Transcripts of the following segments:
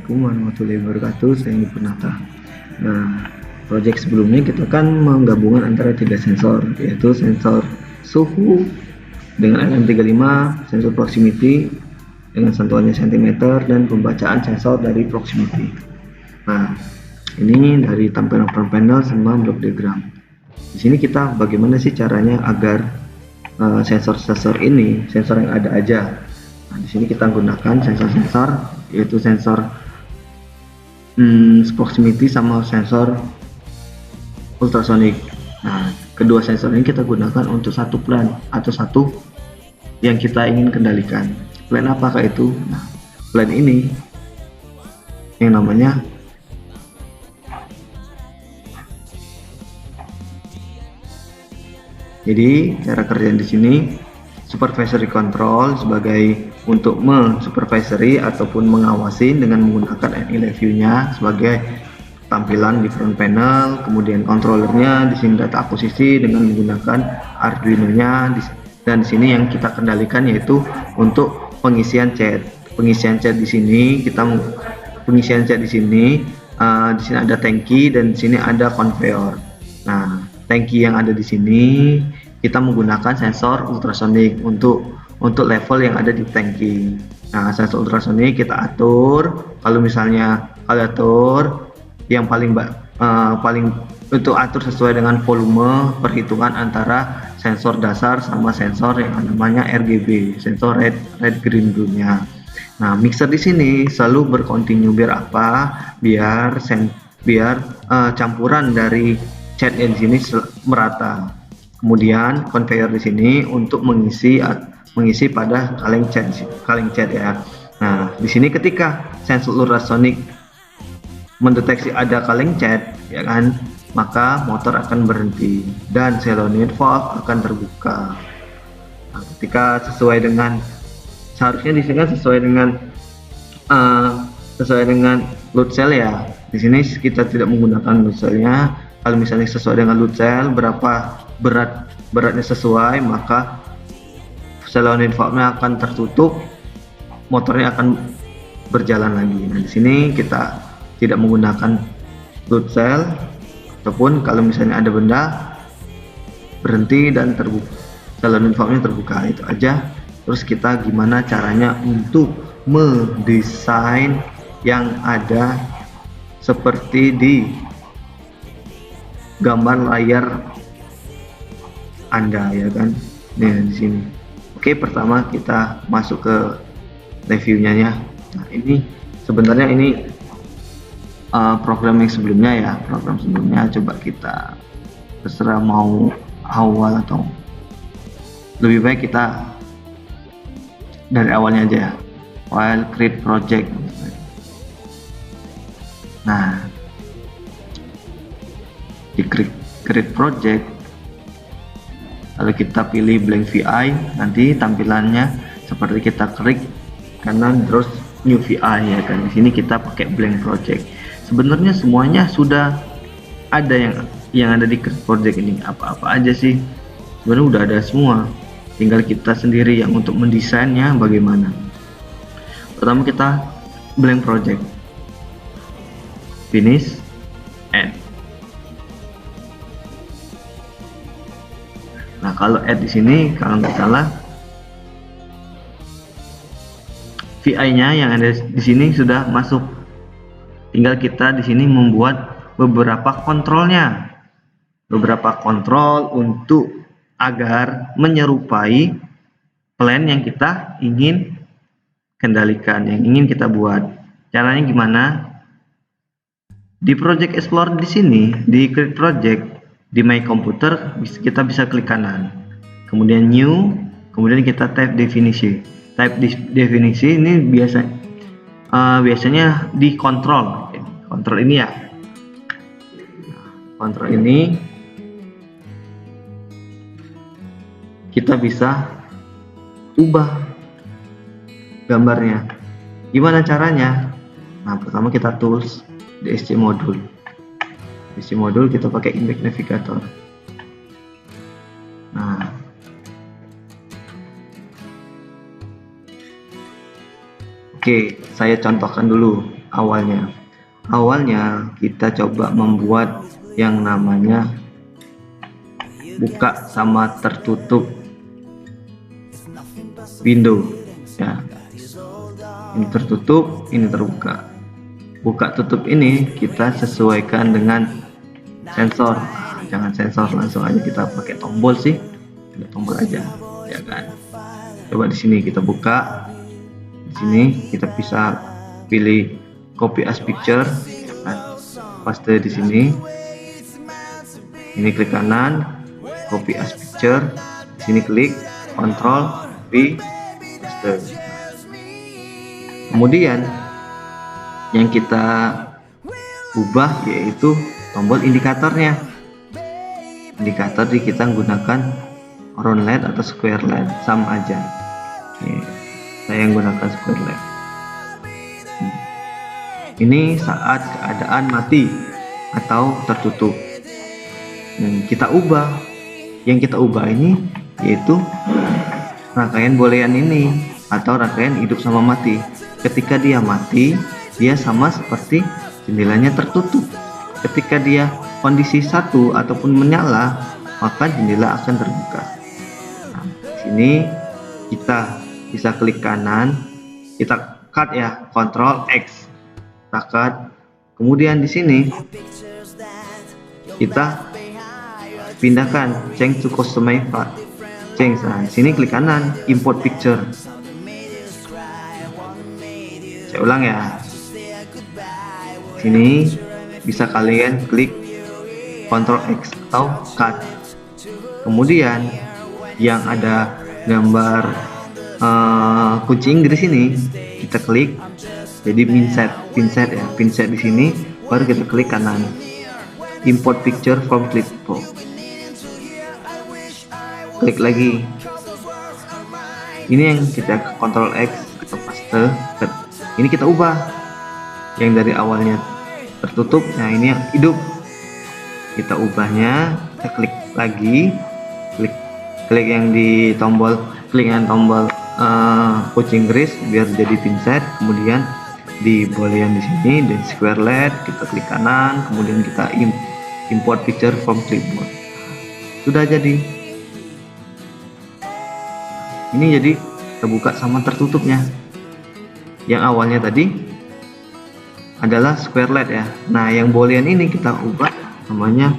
Assalamualaikum warahmatullahi wabarakatuh. Saya Indi Purnata. Nah, project sebelumnya kita kan menggabungkan antara 3 sensor, yaitu sensor suhu dengan LM35, sensor proximity dengan sentuhannya cm, dan pembacaan sensor dari proximity. Nah, ini dari tampilan front panel sama blok diagram. Di sini kita bagaimana sih caranya agar sensor-sensor ini, sensor yang ada aja. Nah, di sini kita gunakan sensor-sensor, yaitu sensor proximity sama sensor ultrasonic. Nah, kedua sensor ini kita gunakan untuk satu plan atau satu yang kita ingin kendalikan. Plan apakah itu? Nah, plan ini yang namanya jadi cara kerja di sini supervisory control sebagai untuk mensupervisory ataupun mengawasi dengan menggunakan NI view-nya sebagai tampilan di front panel, kemudian controllernya di sini data akuisisi dengan menggunakan Arduino-nya, dan di sini yang kita kendalikan yaitu untuk pengisian chat. Pengisian chat di sini di sini ada tangki dan di sini ada conveyor. Nah, tangki yang ada di sini kita menggunakan sensor ultrasonic untuk level yang ada di tangki. Nah, sensor ultrasonic kita atur, kalau misalnya atur yang paling itu atur sesuai dengan volume perhitungan antara sensor dasar sama sensor yang namanya RGB, sensor red green blue-nya. Nah, mixer di sini selalu berkontinu biar apa? Biar campuran dari cat di sini merata. Kemudian conveyor di sini untuk mengisi pada kaleng cat ya. Nah, di sini ketika sensor ultrasonic mendeteksi ada kaleng cat, ya kan, maka motor akan berhenti dan solenoid valve akan terbuka. Nah, ketika seharusnya di sini kan sesuai dengan load cell ya. Di sini kita tidak menggunakan load cell-nya. Kalau misalnya sesuai dengan load cell, berapa beratnya sesuai, maka solenoid valve-nya akan tertutup, motornya akan berjalan lagi. Nah, di sini kita tidak menggunakan load cell, ataupun kalau misalnya ada benda berhenti dan terbuka, solenoid valve-nya terbuka, itu aja. Terus kita gimana caranya untuk mendesain yang ada seperti di gambar layar Anda, ya kan? Nih di sini. Oke, pertama kita masuk ke reviewnya ya. Nah, ini sebenarnya ini program yang sebelumnya ya. Program sebelumnya coba kita terserah mau awal atau lebih baik kita dari awalnya aja ya. File create project. Nah, di create project, lalu kita pilih blank VI, nanti tampilannya seperti kita klik kanan terus new VI, ya kan. Di sini kita pakai blank project. Sebenarnya semuanya sudah ada yang ada di create project ini. Apa-apa aja sih sebenarnya udah ada semua, tinggal kita sendiri yang untuk mendesainnya bagaimana. Pertama kita blank project, finish, add. Nah, kalau add di sini kalau nggak salah VI-nya yang ada di sini sudah masuk. Tinggal kita di sini membuat beberapa kontrolnya, beberapa kontrol untuk agar menyerupai plan yang kita ingin kendalikan, yang ingin kita buat. Caranya gimana? Di Project Explorer di sini, di Create Project, di My Computer, kita bisa klik kanan. Kemudian New, kemudian kita type definisi. Type definisi ini biasanya di kontrol ini ya. Kontrol ini kita bisa ubah gambarnya. Gimana caranya? Nah, pertama kita tools DSC modul. DSC modul kita pakai Impact Navigator. Nah, oke, saya contohkan dulu awalnya. Awalnya kita coba membuat yang namanya buka sama tertutup window ya. Ini tertutup, ini terbuka. Buka tutup ini kita sesuaikan dengan sensor. Jangan sensor, langsung aja kita pakai tombol sih. Kita tombol aja, ya kan. Coba di sini kita buka. Di sini kita bisa pilih copy as picture, ya kan. Paste di sini. Ini klik kanan, copy as picture. Di sini klik Ctrl V, paste. Kemudian yang kita ubah yaitu tombol indikatornya. Indikator di kita menggunakan round LED atau square LED, sama aja. Saya menggunakan square LED. Ini saat keadaan mati atau tertutup. Kita ubah. Yang kita ubah ini yaitu rangkaian boolean ini atau rangkaian hidup sama mati. Ketika dia mati, dia sama seperti jendelanya tertutup. Ketika dia kondisi 1 ataupun menyala, maka jendela akan terbuka. Nah, di sini kita bisa klik kanan, kita cut ya, Ctrl X, kita cut. Kemudian di sini kita pindahkan change to customize change. Nah, di sini klik kanan, import picture. Saya ulang ya. Sini bisa kalian klik Ctrl X atau cut. Kemudian yang ada gambar kunci Inggris ini kita klik jadi pinset ya, pinset di sini baru kita klik kanan, import picture from clipboard. Klik lagi. Ini yang kita Ctrl X atau paste. Ini kita ubah. Yang dari awalnya tertutup, nah ini yang hidup. Kita ubahnya, kita klik lagi, klik yang di tombol, klik yang tombol kunci Inggris biar jadi pinset. Kemudian di boolean di sini dan square LED kita klik kanan, kemudian kita import picture from clipboard. Sudah jadi. Ini jadi terbuka sama tertutupnya. Yang awalnya tadi adalah square LED ya. Nah, yang boolean ini kita ubah namanya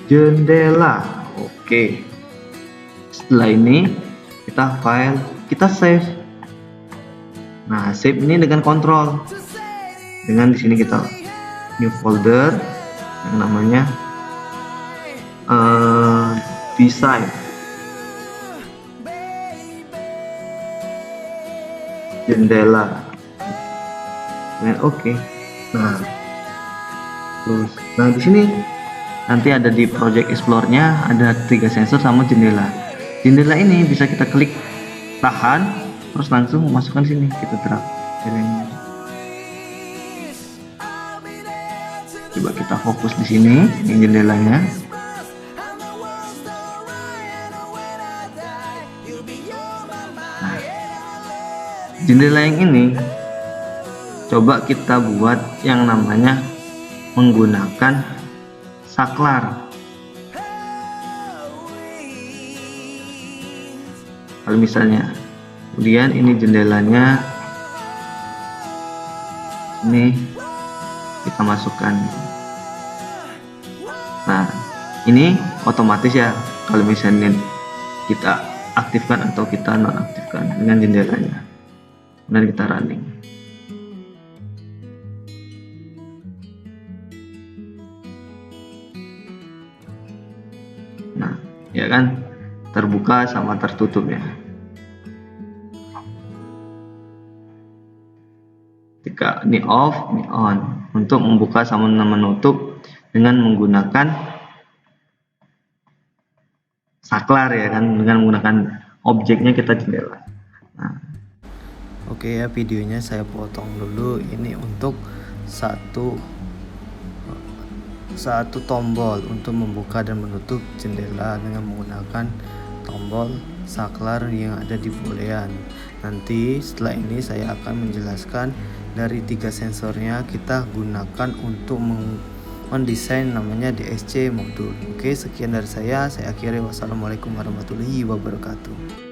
jendela. Oke. Setelah ini kita file, kita save. Nah, save ini dengan kontrol. Dengan di sini kita new folder yang namanya design. Jendela. Oke. Nah, di sini nanti ada di Project Explorer-nya ada 3 sensor sama jendela. Jendela ini bisa kita klik tahan, terus langsung masukkan sini, kita drag. Coba kita fokus di sini, yang jendelanya. Nah, jendela yang ini coba kita buat yang namanya menggunakan saklar. Kalau misalnya, kemudian ini jendelanya, ini kita masukkan. Nah, ini otomatis ya. Kalau misalnya kita aktifkan atau kita nonaktifkan dengan jendelanya. Kemudian kita running. Nah, ya kan, terbuka sama tertutup ya. Ketika ini off, ini on. Untuk membuka sama menutup dengan menggunakan saklar ya kan, dengan menggunakan objeknya kita jendela. Nah, oke ya, videonya saya potong dulu. Ini untuk satu tombol untuk membuka dan menutup jendela dengan menggunakan tombol saklar yang ada di boolean. Nanti setelah ini saya akan menjelaskan dari 3 sensornya kita gunakan untuk mendesain namanya DSC modul. Oke, sekian dari saya akhiri. Wassalamualaikum warahmatullahi wabarakatuh.